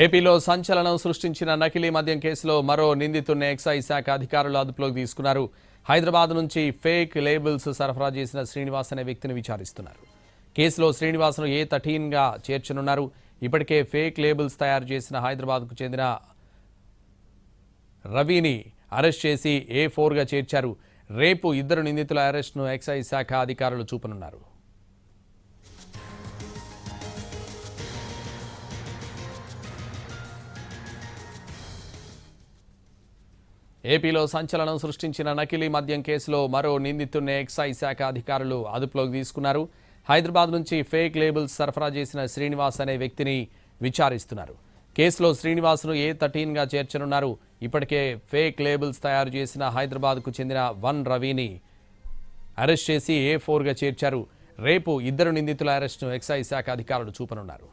ఏపీలో సంచలనం సృష్టించిన నకిలీ మద్యం కేసులో మరో నిందితుడిని ఎక్సైజ్ శాఖ అధికారులు అదుపులోకి తీసుకున్నారు. హైదరాబాద్ నుంచి ఫేక్ లేబుల్స్ సరఫరా చేసిన శ్రీనివాస్ అనే వ్యక్తిని విచారిస్తున్నారు. కేసులో శ్రీనివాస్ను A13గా చేర్చనున్నారు. ఇప్పటికే ఫేక్ లేబుల్స్ తయారు చేసిన హైదరాబాద్కు చెందిన రవిని అరెస్ట్ చేసి A4గా చేర్చారు. రేపు ఇద్దరు నిందితుల అరెస్ట్ను ఎక్సైజ్ శాఖ అధికారులు చూపనున్నారు. ఏపీలో సంచలనం సృష్టించిన నకిలీ మద్యం కేసులో మరో నిందితుడిని ఎక్సైజ్ శాఖ అధికారులు అదుపులోకి తీసుకున్నారు. హైదరాబాద్ నుంచి ఫేక్ లేబుల్స్ సరఫరా చేసిన శ్రీనివాస్ అనే వ్యక్తిని విచారిస్తున్నారు. కేసులో శ్రీనివాస్ను A13గా చేర్చనున్నారు. ఇప్పటికే ఫేక్ లేబుల్స్ తయారు చేసిన హైదరాబాద్కు చెందిన రవిని అరెస్ట్ చేసి A4గా చేర్చారు. రేపు ఇద్దరు నిందితుల అరెస్ట్ను ఎక్సైజ్ శాఖ అధికారులు చూపనున్నారు.